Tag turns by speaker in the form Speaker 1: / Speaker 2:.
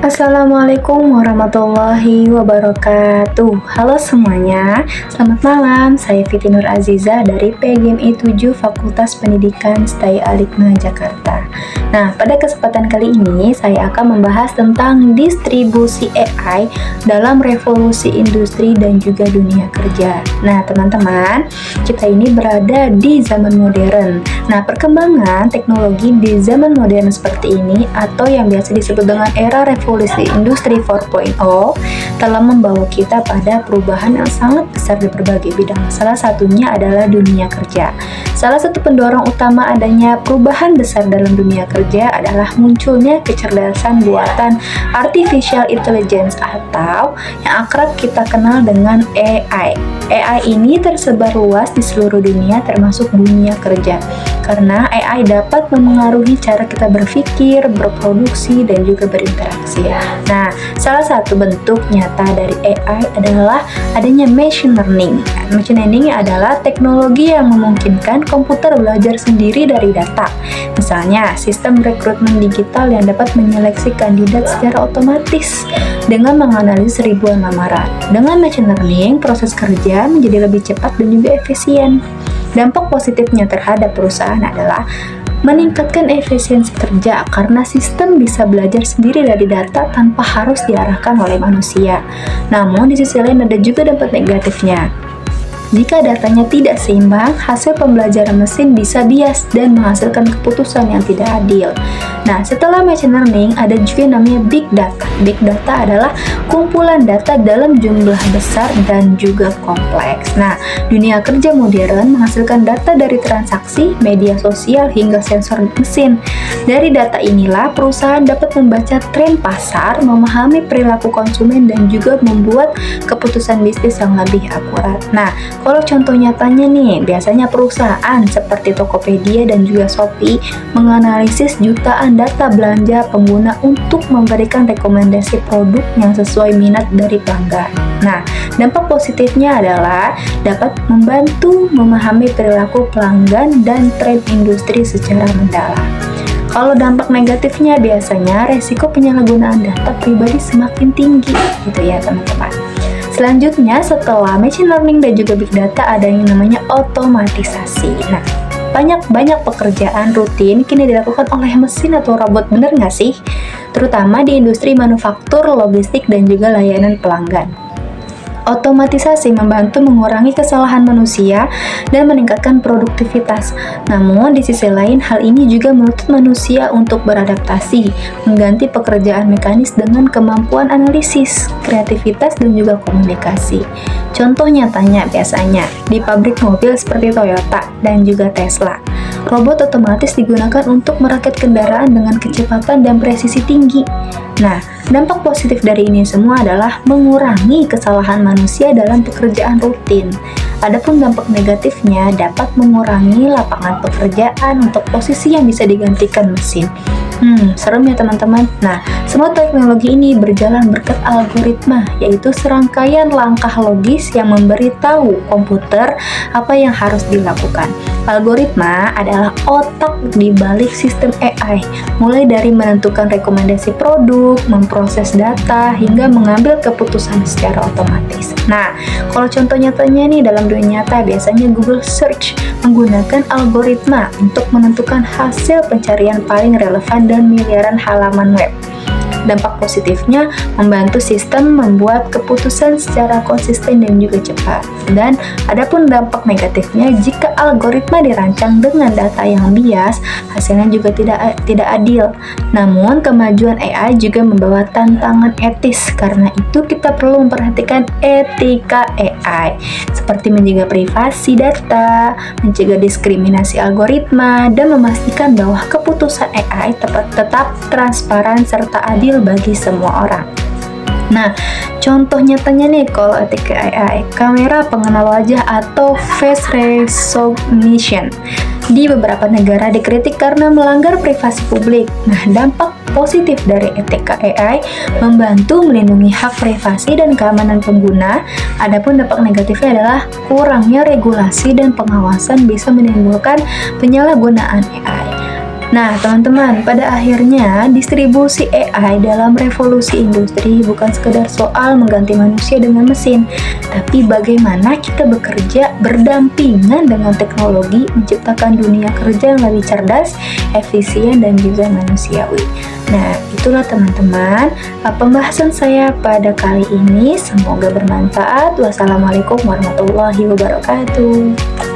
Speaker 1: Assalamualaikum warahmatullahi wabarakatuh. Halo semuanya, selamat malam. Saya Fiti Nur Aziza dari PGMI 7 Fakultas Pendidikan STAI Alikma Jakarta. Nah, pada kesempatan kali ini saya akan membahas tentang distribusi AI dalam revolusi industri dan juga dunia kerja. Nah, teman-teman, kita ini berada di zaman modern. Nah, perkembangan teknologi di zaman modern seperti ini atau yang biasa disebut dengan era revolusi industri 4.0 telah membawa kita pada perubahan yang sangat besar di berbagai bidang. Salah satunya adalah dunia kerja. Salah satu pendorong utama adanya perubahan besar dalam dunia kerja adalah munculnya kecerdasan buatan artificial intelligence atau yang akrab kita kenal dengan AI. AI ini tersebar luas di seluruh dunia termasuk dunia kerja. Karena AI dapat memengaruhi cara kita berpikir, berproduksi, dan juga berinteraksi. Nah, salah satu bentuk nyata dari AI adalah adanya machine learning. Machine learning adalah teknologi yang memungkinkan komputer belajar sendiri dari data. Misalnya, sistem rekrutmen digital yang dapat menyeleksi kandidat secara otomatis dengan menganalisis ribuan lamaran. Dengan machine learning, proses kerja menjadi lebih cepat dan juga efisien. Dampak positifnya terhadap perusahaan adalah meningkatkan efisiensi kerja karena sistem bisa belajar sendiri dari data tanpa harus diarahkan oleh manusia. Namun di sisi lain ada juga dampak negatifnya. Jika datanya tidak seimbang, hasil pembelajaran mesin bisa bias dan menghasilkan keputusan yang tidak adil. Nah, setelah machine learning, ada juga yang namanya big data. Big data adalah kumpulan data dalam jumlah besar dan juga kompleks. Nah, dunia kerja modern menghasilkan data dari transaksi, media sosial, hingga sensor mesin. Dari data inilah, perusahaan dapat membaca tren pasar, memahami perilaku konsumen, dan juga membuat keputusan bisnis yang lebih akurat. Nah, kalau contoh nyatanya nih, biasanya perusahaan seperti Tokopedia dan juga Shopee menganalisis jutaan data belanja pengguna untuk memberikan rekomendasi produk yang sesuai minat dari pelanggan. Nah, dampak positifnya adalah dapat membantu memahami perilaku pelanggan dan tren industri secara mendalam. Kalau dampak negatifnya biasanya resiko penyalahgunaan data pribadi semakin tinggi gitu ya teman-teman. Selanjutnya, setelah machine learning dan juga big data, ada yang namanya otomatisasi. Nah, banyak pekerjaan rutin kini dilakukan oleh mesin atau robot, bener nggak sih? Terutama di industri manufaktur, logistik, dan juga layanan pelanggan. Otomatisasi membantu mengurangi kesalahan manusia dan meningkatkan produktivitas. Namun, di sisi lain, hal ini juga menuntut manusia untuk beradaptasi, mengganti pekerjaan mekanis dengan kemampuan analisis, kreativitas, dan juga komunikasi. Contoh nyatanya biasanya di pabrik mobil seperti Toyota dan juga Tesla. Robot otomatis digunakan untuk merakit kendaraan dengan kecepatan dan presisi tinggi. Nah, dampak positif dari ini semua adalah mengurangi kesalahan manusia dalam pekerjaan rutin. Adapun dampak negatifnya dapat mengurangi lapangan pekerjaan untuk posisi yang bisa digantikan mesin. Serem ya teman-teman. Nah, semua teknologi ini berjalan berkat algoritma, yaitu serangkaian langkah logis yang memberitahu komputer apa yang harus dilakukan. Algoritma adalah otak di balik sistem AI, mulai dari menentukan rekomendasi produk, memproses data, hingga mengambil keputusan secara otomatis. Nah, kalau contoh nyatanya nih dalam dunia nyata, biasanya Google Search menggunakan algoritma untuk menentukan hasil pencarian paling relevan dan miliaran halaman web. Dampak positifnya membantu sistem membuat keputusan secara konsisten dan juga cepat. Dan adapun dampak negatifnya, jika algoritma dirancang dengan data yang bias, hasilnya juga tidak adil. Namun, kemajuan AI juga membawa tantangan etis. Karena itu, kita perlu memperhatikan etika AI, seperti menjaga privasi data, mencegah diskriminasi algoritma, dan memastikan bahwa keputusan AI tetap transparan serta adil bagi semua orang. Nah, contoh nyatanya nih kalau etika AI, kamera pengenal wajah atau face recognition di beberapa negara dikritik karena melanggar privasi publik. Nah, dampak positif dari etika AI membantu melindungi hak privasi dan keamanan pengguna. Adapun dampak negatifnya adalah kurangnya regulasi dan pengawasan bisa menimbulkan penyalahgunaan AI. Nah, teman-teman, pada akhirnya distribusi AI dalam revolusi industri bukan sekedar soal mengganti manusia dengan mesin, tapi bagaimana kita bekerja berdampingan dengan teknologi menciptakan dunia kerja yang lebih cerdas, efisien, dan juga manusiawi. Nah, itulah teman-teman pembahasan saya pada kali ini. Semoga bermanfaat. Wassalamualaikum warahmatullahi wabarakatuh.